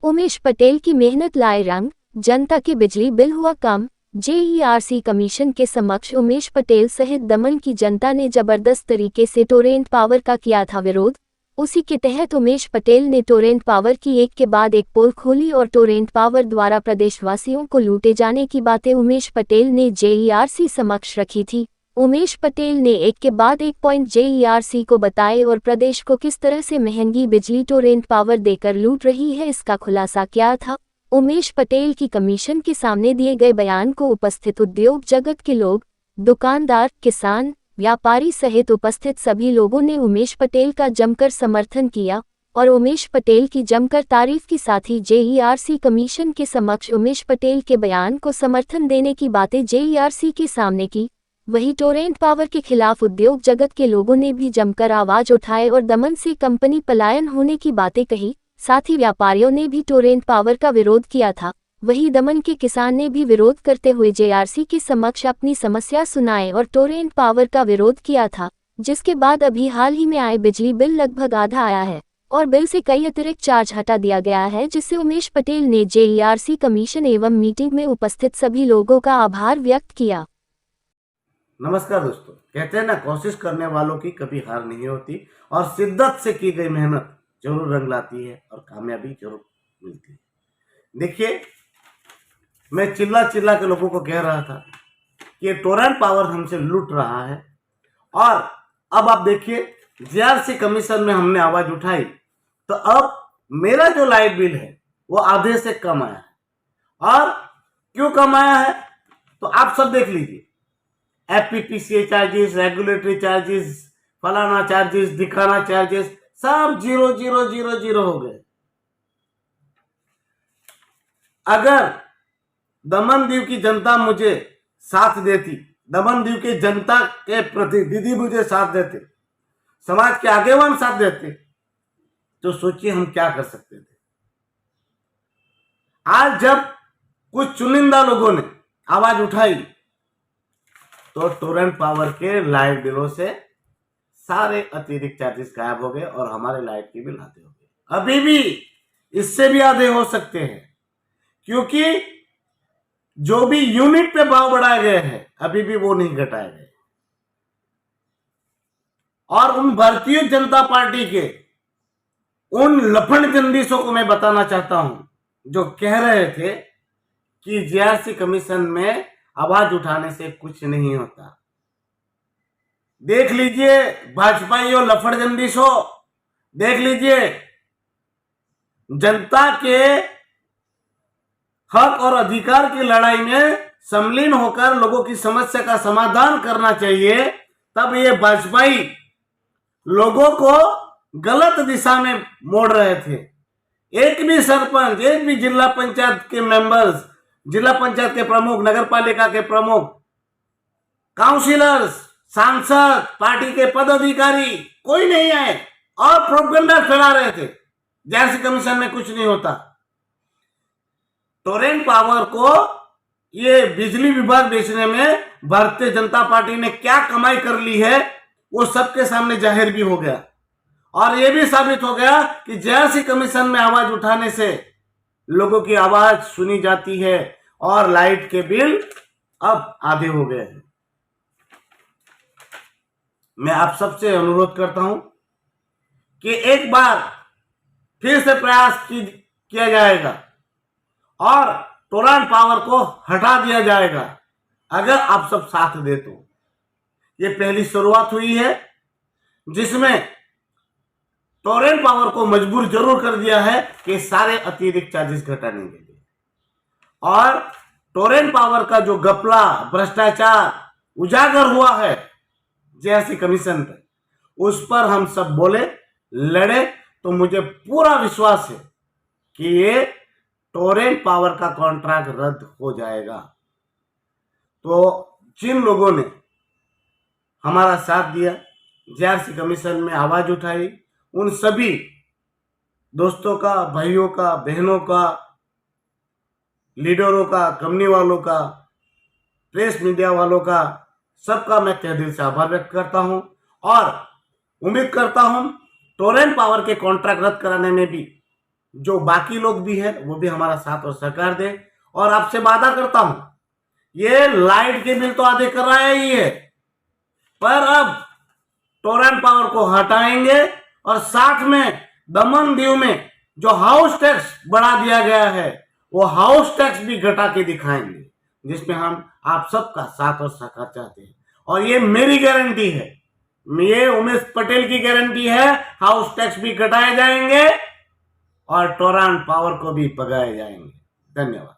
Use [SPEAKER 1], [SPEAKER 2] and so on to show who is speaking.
[SPEAKER 1] उमेश पटेल की मेहनत लाए रंग, जनता के बिजली बिल हुआ कम। जेईआरसी कमीशन के समक्ष उमेश पटेल सहित दमन की जनता ने जबरदस्त तरीके से टोरेंट पावर का किया था विरोध। उसी के तहत उमेश पटेल ने टोरेंट पावर की एक के बाद एक पोल खोली और टोरेंट पावर द्वारा प्रदेशवासियों को लूटे जाने की बातें उमेश पटेल ने जेईआरसी समक्ष रखी थी। उमेश पटेल ने एक के बाद एक पॉइंट जेईआरसी को बताए और प्रदेश को किस तरह से महंगी बिजली टोरेंट पावर देकर लूट रही है इसका खुलासा किया था। उमेश पटेल की कमीशन के सामने दिए गए बयान को उपस्थित उद्योग जगत के लोग, दुकानदार, किसान, व्यापारी सहित उपस्थित सभी लोगों ने उमेश पटेल का जमकर समर्थन किया और उमेश पटेल की जमकर तारीफ की। साथ ही जेईआरसी कमीशन के समक्ष उमेश पटेल के बयान को समर्थन देने की बातें जेईआरसी के सामने की। वहीं टोरेंट पावर के खिलाफ उद्योग जगत के लोगों ने भी जमकर आवाज उठाए और दमन से कंपनी पलायन होने की बातें कही। साथ ही व्यापारियों ने भी टोरेंट पावर का विरोध किया था। वहीं दमन के किसान ने भी विरोध करते हुए जेईआरसी के समक्ष अपनी समस्या सुनाए और टोरेंट पावर का विरोध किया था, जिसके बाद अभी हाल ही में आए बिजली बिल लगभग आधा आया है और बिल से कई अतिरिक्त चार्ज हटा दिया गया है, जिससे उमेश पटेल ने जेईआरसी कमीशन एवं मीटिंग में उपस्थित सभी लोगों का आभार व्यक्त किया।
[SPEAKER 2] नमस्कार दोस्तों, कहते हैं ना, कोशिश करने वालों की कभी हार नहीं होती और शिद्दत से की गई मेहनत जरूर रंग लाती है और कामयाबी जरूर मिलती है। देखिए, मैं चिल्ला चिल्ला के लोगों को कह रहा था कि टोरेंट पावर हमसे लूट रहा है और अब आप देखिए, जेईआरसी कमीशन में हमने आवाज उठाई तो अब मेरा जो लाइट बिल है वो आधे से कम आया है। और क्यों कम आया है तो आप सब देख लीजिए, एफपीपीसीए चार्जेस, रेगुलेटरी चार्जेस, फलाना चार्जेस, दिखाना चार्जेस, सब 0 हो गए। अगर दमन दीव की जनता मुझे साथ देती, दमन दीव की जनता के प्रतिनिधि मुझे साथ देते, समाज के आगेवान साथ देते, तो सोचिए हम क्या कर सकते थे। आज जब कुछ चुनिंदा लोगों ने आवाज उठाई तो टोरेंट पावर के लाइट बिलों से सारे अतिरिक्त चार्जेस गायब हो गए और हमारे लाइट के बिल आधे हो गए। अभी भी इससे भी आधे हो सकते हैं, क्योंकि जो भी यूनिट पे भाव बढ़ाए गए हैं अभी भी वो नहीं घटाए गए। और उन भारतीय जनता पार्टी के उन लफंड जंदीसों को मैं बताना चाहता हूं जो कह रहे थे कि जेईआरसी कमीशन में आवाज उठाने से कुछ नहीं होता। देख लीजिए भाजपाई और लफड़ जंदीसो, देख लीजिए, जनता के हक और अधिकार की लड़ाई में सम्मिलित होकर लोगों की समस्या का समाधान करना चाहिए। तब ये भाजपाई लोगों को गलत दिशा में मोड़ रहे थे। एक भी सरपंच, एक भी जिला पंचायत के मेंबर्स, जिला पंचायत के प्रमुख, नगर पालिका के प्रमुख, काउंसिलर्स, सांसद, पार्टी के पदाधिकारी कोई नहीं आए और प्रोपेगेंडा फैला रहे थे जेईआरसी कमीशन में कुछ नहीं होता। टोरेंट पावर को ये बिजली विभाग बेचने में भारतीय जनता पार्टी ने क्या कमाई कर ली है वो सबके सामने जाहिर भी हो गया और ये भी साबित हो गया कि जेईआरसी कमीशन में आवाज उठाने से लोगों की आवाज सुनी जाती है और लाइट के बिल अब आधे हो गए हैं। मैं आप सबसे अनुरोध करता हूं कि एक बार फिर से प्रयास किया जाएगा और टोरेंट पावर को हटा दिया जाएगा अगर आप सब साथ दे तो। ये पहली शुरुआत हुई है जिसमें टोरेंट पावर को मजबूर जरूर कर दिया है कि सारे अतिरिक्त चार्जेस घटाने के लिए। और टोरेंट पावर का जो घपला, भ्रष्टाचार उजागर हुआ है जेईआरसी कमीशन पे, उस पर हम सब बोले, लड़े, तो मुझे पूरा विश्वास है कि ये टोरेंट पावर का कॉन्ट्रैक्ट रद्द हो जाएगा। तो जिन लोगों ने हमारा साथ दिया, जेईआरसी कमीशन में आवाज उठाई, उन सभी दोस्तों का, भाइयों का, बहनों का, लीडरों का, कंपनी वालों का, प्रेस मीडिया वालों का, सबका मैं तहे दिल से आभार व्यक्त करता हूं और उम्मीद करता हूं टोरेंट पावर के कॉन्ट्रैक्ट रद्द कराने में भी जो बाकी लोग भी है वो भी हमारा साथ और सहकार दे। और आपसे वादा करता हूं, ये लाइट के बिल तो आधे कर रहा है ही है, पर अब टोरेंट पावर को हटाएंगे और साथ में दमन दीव में जो हाउस टैक्स बढ़ा दिया गया है वो हाउस टैक्स भी घटा के दिखाएंगे, जिसमें हम आप सबका साथ और सहकार चाहते हैं। और ये मेरी गारंटी है, ये उमेश पटेल की गारंटी है, हाउस टैक्स भी घटाए जाएंगे और टोरेंट पावर को भी भगाए जाएंगे। धन्यवाद।